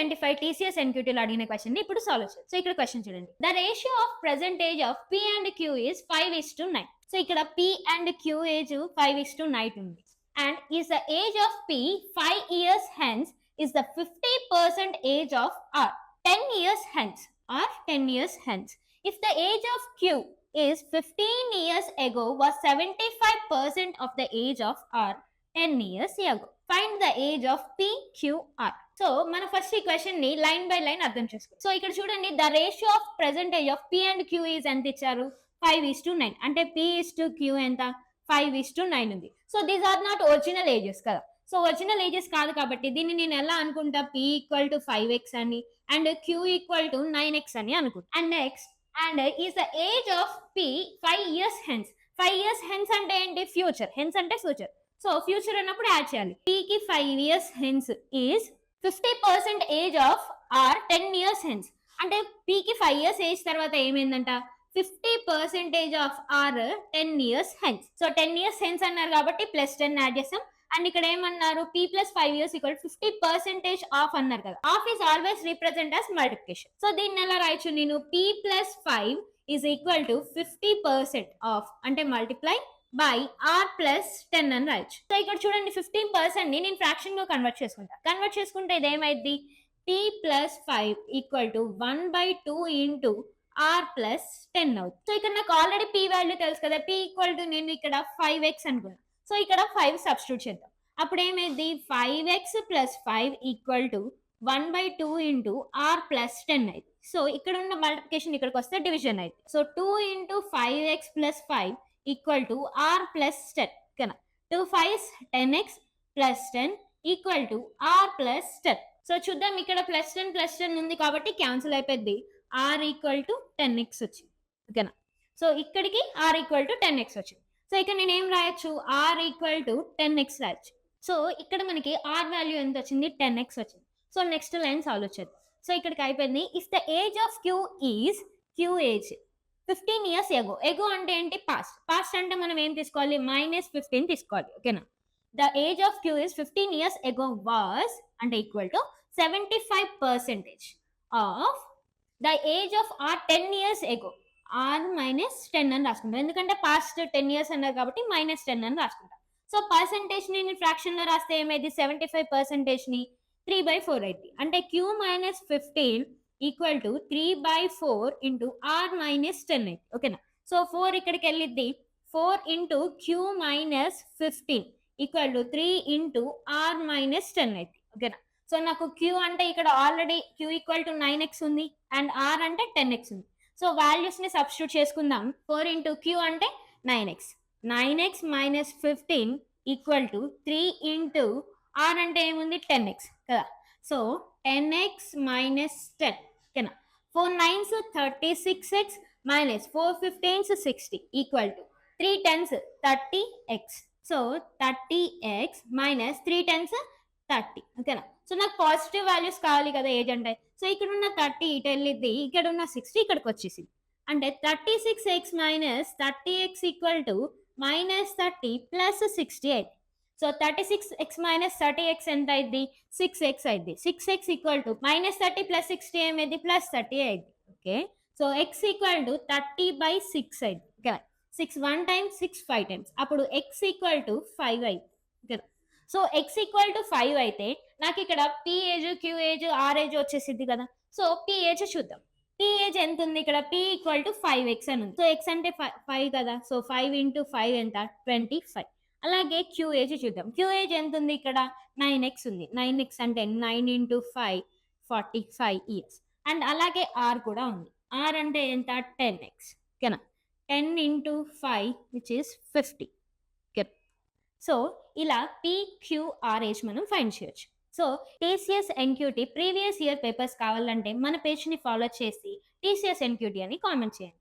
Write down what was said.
2025 TCS NQT లో అడిగిన question ని ఇప్పుడు సాల్వ్ చేద్దాం. సో ఇక్కడ క్వశ్చన్ చూడండి. The ratio of present age of P and Q is 5:9. So ఇక్కడ P అండ్ Q ఏజ్ 5:9 ఉంది. And is the age of P 5 years hence is the 50% age of R 10 years hence or 10 years hence. If the age of Q is 15 years ago was 75% of the age of R 10 years ago. Find the age of P, Q, R. So మన first ఈ question ని line by line అర్థం చేసుకోవాలి. So ఇక్కడ చూడండి, the ratio of present age of P and Q is ఎంత ఇచ్చారు? 5:9. అంటే P/Q ఎంత? 5:9 ఉంది. So these are not original ages కదా. సో ఒరిజినల్ ఏజెస్ కాదు కాబట్టి దీన్ని నేను ఎలా అనుకుంటా? P = 5x అని అండ్ Q = 9x అని అనుకుంటా. And next and is the age of P 5 years hence. 5 years hence అంటే ఏంటి? ఫ్యూచర్. హెన్స్ అంటే ఫ్యూచర్. సో ఫ్యూచర్ అన్నప్పుడు యాడ్ చేయాలి. P కి 5 years hence is 50% age of R 10 years hence. అంటే P కి 5 years ఏజ్ తర్వాత ఏమైందంట? 50% of R 10 years hence. So 10 years hence అన్నారు కాబట్టి +10 యాడ్ చేస్తాం. అండ్ ఇక్కడ ఏమన్నారు? P + 5 years = 50% ఆఫ్ అన్నారు కదా. Of is always represent as multiplication. So దీన్ని ఎలా రాయొచ్చు నేను? P + 5 = 50% ఆఫ్ అంటే మల్టిప్లై బై R + 10 అని రాయొచ్చు. సో ఇక్కడ చూడండి, 15% ని నేను ఫ్రాక్షన్ గా కన్వర్ట్ చేసుకుంటా. కన్వర్ట్ చేసుకుంటే ఇది ఏమైంది? P + 5 = 1/2 ఇంటూ R + 10 అవుతుంది. సో ఇక్కడ నాకు ఆల్రెడీ P వాల్యూ తెలుసు కదా. P = నేను ఇక్కడ 5x అనుకున్నా. సో ఇక్కడ 5 సబ్స్టిట్యూట్ చేద్దాం. అప్పుడు ఏమైంది? 5x + 5 = 1/2 ఇంటూ R + 10 అయింది. సో ఇక్కడ ఉన్న మల్టిప్లికేషన్ ఇక్కడికి వస్తే డివిజన్ అయింది. సో 2 × 5x + 5 = R + 10 కదా. 2 5s 10x + 10 = R + 10. సో చూద్దాం, ఇక్కడ +10 +10 ఉంది కాబట్టి క్యాన్సిల్ అయిపోద్ది. R = 10x వచ్చింది ఓకేనా. సో ఇక్కడికి R = 10x వచ్చింది. సో ఇక్కడ నేను ఏం రాయొచ్చు? R = 10x రాయొచ్చు. సో ఇక్కడ మనకి R వాల్యూ ఎంత వచ్చింది? 10x వచ్చింది. సో నెక్స్ట్ లైన్ సాల్వ్ చేద్దాం. సో ఇక్కడికి అయిపోయింది. If the age of Q is Q age 15 years ago. ఎగో అంటే ఏంటి? పాస్ట్. పాస్ట్ అంటే మనం ఏం తీసుకోవాలి? -15 తీసుకోవాలి ఓకేనా. The age of Q is 15 years ago was అంటే = 75% of the age of R 10 years ago. R - 10 అని రాసుకుంటాం. ఎందుకంటే పాస్ట్ 10 years అన్నారు కాబట్టి -10 అని రాసుకుంటాం. సో పర్సెంటేజ్ ని ఫ్రాక్షన్ లో రాస్తే ఏమైంది? 75% ని 3/4 అయింది. అంటే Q - 15 = 3/4 ఇంటూ R - 10 అయింది ఓకేనా. సో 4 ఇక్కడికి వెళ్ళిద్ది. 4 ఇంటూ Q - 15 = 3 ఇంటూ R - 10 అయింది ఓకేనా. సో నాకు Q అంటే ఇక్కడ ఆల్రెడీ Q = 9x ఉంది అండ్ R అంటే 10x ఉంది. సో వాల్యూస్ ని సబ్స్టిట్యూట్ చేసుకుందాం. 4 ఇంటూ Q అంటే 9x. 9x - 15 = 3 ఇంటూ R అంటే ఏముంది? 10x కదా. సో 10x - 10 ఓకేనా. 4 9s 36x - 4 15s 60 = 3 10s 30x. So 30x - 3 10s 30 ఓకేనా. సో నాకు పాజిటివ్ వాల్యూస్ కావాలి కదా ఏజ్ అంటే. సో ఇక్కడ ఉన్న 30 ఇటు వెళ్ళిద్ది, ఇక్కడ ఉన్న 60 ఇక్కడికి వచ్చేసింది. అంటే 36x - 30x = -30 + 60 అయింది. సో 36x - 30x ఎంత అయింది? 6x అయింది. 6x = -30 + 60 ఏమైంది? +30 అయింది ఓకే. సో x = 30/6 అయింది ఓకే. 6 1 time 6 5 times. అప్పుడు x = 5 అయింది ఓకే. సో x = 5 అయితే నాకు ఇక్కడ P age, Q age, R age వచ్చేసింది కదా. సో P ఏజ్ చూద్దాం. P ఏజ్ ఎంత ఉంది? ఇక్కడ P = 5x అని ఉంది. సో x అంటే 5 కదా. సో 5 × 5 ఎంత? 25. అలాగే Q ఏజ్ చూద్దాం. Q ఏజ్ ఎంత ఉంది? ఇక్కడ 9x ఉంది. 9x అంటే 9 × 5 45 years. అండ్ అలాగే R కూడా ఉంది. R అంటే ఎంత? 10x ఓకేనా. 10 × 5 which is 50 ఓకే. సో ఇలా P, Q, R ఏజ్ మనం ఫైండ్ చేయొచ్చు. So TCS NQT previous year papers కావాలంటే మన పేజ్ని ఫాలో చేసి TCS NQT అని కామెంట్ చేయండి.